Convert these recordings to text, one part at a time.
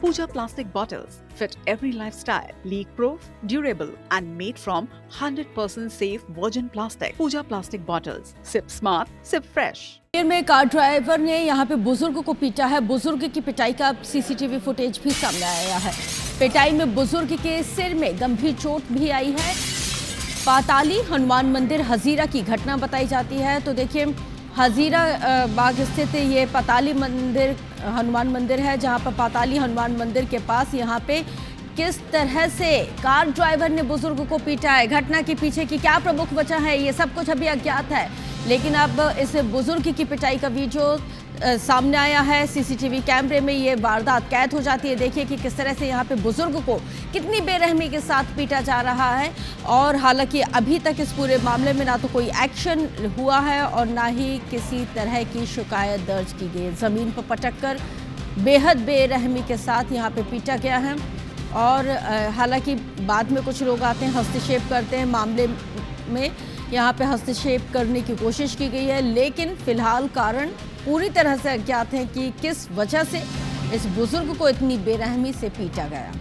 Pooja plastic bottles fit every lifestyle, leak-proof, durable and made from 100% safe virgin plastic. Pooja plastic bottles. Sip smart, sip fresh. में car driver ने यहाँ पे बुजुर्ग को पीटा है। बुजुर्ग की पिटाई का सीसीटीवी फुटेज भी सामने आया है। पिटाई में बुजुर्ग के सिर में गंभीर चोट भी आई है। पाताली हनुमान मंदिर हजीरा की घटना बताई जाती है। तो देखिए, हजीरा बाग स्थित ये पाताली मंदिर हनुमान मंदिर है, जहाँ पर पाताली हनुमान मंदिर के पास यहाँ पे किस तरह से कार ड्राइवर ने बुजुर्ग को पीटा है, घटना के पीछे की क्या प्रमुख वजह है, ये सब कुछ अभी अज्ञात है। लेकिन अब इस बुजुर्ग की पिटाई का वीडियो सामने आया है। सीसीटीवी कैमरे में ये वारदात कैद हो जाती है। देखिए कि किस तरह से यहाँ पे बुजुर्ग को कितनी बेरहमी के साथ पीटा जा रहा है। और हालांकि अभी तक इस पूरे मामले में ना तो कोई एक्शन हुआ है और ना ही किसी तरह की शिकायत दर्ज की गई। ज़मीन पर पटक कर बेहद बेरहमी के साथ यहाँ पे पीटा गया है। और हालांकि बाद में कुछ लोग आते हैं, हस्तक्षेप करते हैं मामले में, यहाँ पे हस्तक्षेप करने की कोशिश की गई है, लेकिन फिलहाल कारण पूरी तरह से अज्ञात है कि किस वजह से इस बुजुर्ग को इतनी बेरहमी से पीटा गया।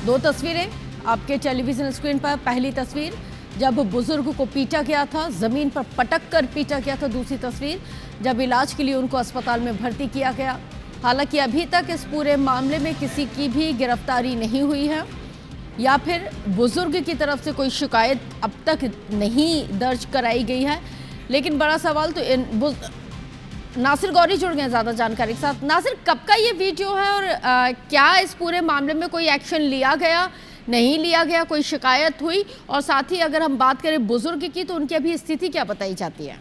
दो तस्वीरें आपके टेलीविजन स्क्रीन पर। पहली तस्वीर जब बुजुर्ग को पीटा गया था, जमीन पर पटक कर पीटा गया था। दूसरी तस्वीर जब इलाज के लिए उनको अस्पताल में भर्ती किया गया। हालांकि अभी तक इस पूरे मामले में किसी की भी गिरफ्तारी नहीं हुई है या फिर बुजुर्ग की तरफ से कोई शिकायत अब तक नहीं दर्ज कराई गई है। लेकिन बड़ा सवाल तो नासिर गौरी जुड़ गए ज़्यादा जानकारी के साथ। नासिर, कब का ये वीडियो है और क्या इस पूरे मामले में कोई एक्शन लिया गया, नहीं लिया गया, कोई शिकायत हुई? और साथ ही अगर हम बात करें बुजुर्ग की, तो उनकी अभी स्थिति क्या बताई जाती है?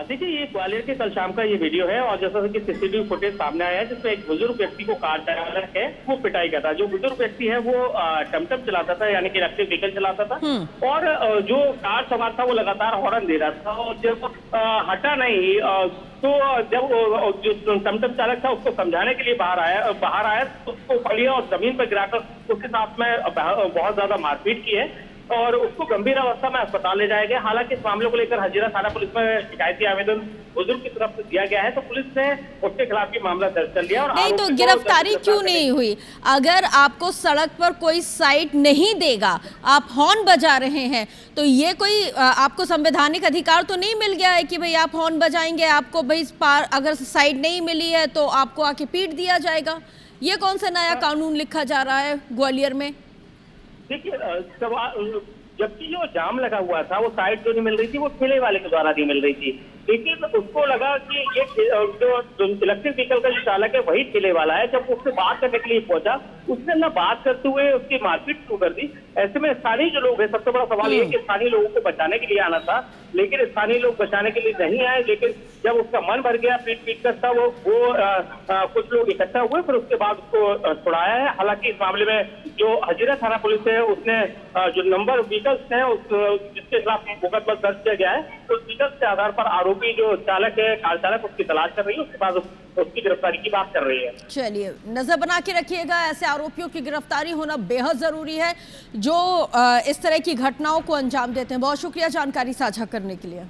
देखिए, ये ग्वालियर के कल शाम का ये वीडियो है और जैसा कि सीसीटीवी फुटेज सामने आया है, जिसमें एक बुजुर्ग व्यक्ति को कार ड्राइवर है वो पिटाई करता था। जो बुजुर्ग व्यक्ति है वो टमटम चलाता था, यानी कि इलेक्ट्रिक व्हीकल चलाता था। और जो कार सवार था वो लगातार हॉर्न दे रहा था और जब हटा नहीं तो जब जो टमटम चालक था उसको समझाने के लिए बाहर आया तो उसको पकड़ लिया और जमीन पर गिराकर उसके साथ में बहुत ज्यादा मारपीट की है और उसको गंभीर अवस्था में अस्पताल ले जाया गया। हालांकि इस मामले को लेकर हजीरा थाना पुलिस में शिकायती आवेदन बुजुर्ग की तरफ से दिया गया है, तो पुलिस ने उसके खिलाफ भी मामला दर्ज कर लिया। और नहीं तो गिरफ्तारी क्यों नहीं हुई? अगर आपको सड़क पर कोई साइड नहीं देगा, आप हॉर्न बजा रहे हैं, तो ये कोई आपको संवैधानिक अधिकार तो नहीं मिल गया है कि भाई आप हॉर्न बजाएंगे, आपको भाई पार अगर साइड नहीं मिली है तो आपको आके पीट दिया जाएगा? ये कौन सा नया कानून लिखा जा रहा है ग्वालियर में? देखिए, जबकि जो जाम लगा हुआ था वो साइड जो नहीं मिल रही थी वो ठेले वाले के द्वारा नहीं मिल रही थी, लेकिन उसको लगा कि ये जो इलेक्ट्रिक व्हीकल का जो चालक है वही ठेले वाला है। जब उससे बात करने के लिए पहुंचा, उसने ना बात करते हुए उसकी मारपीट शुरू कर दी। ऐसे में स्थानीय जो लोग हैं, सबसे बड़ा सवाल ये कि स्थानीय लोगों को बचाने के लिए आना था, लेकिन स्थानीय लोग बचाने के लिए नहीं आए। लेकिन जब उसका मन भर गया पीट कर था वो कुछ लोग इकट्ठा हुए, फिर उसके बाद उसको छुड़ाया है। हालांकि इस मामले में जो हजीरा थाना पुलिस है उसने जो नंबर व्हीकल्स हैं जिसके खिलाफ मुकदमा दर्ज किया गया है, उस व्हीकल्स के आधार पर आरोपी जो चालक है, कार चालक, उसकी तलाश कर रही है। उसके बाद उसकी गिरफ्तारी की बात कर रही है। चलिए, नजर बना के रखिएगा। ऐसे आरोपियों की गिरफ्तारी होना बेहद जरूरी है जो इस तरह की घटनाओं को अंजाम देते हैं। बहुत शुक्रिया जानकारी साझा करने के लिए।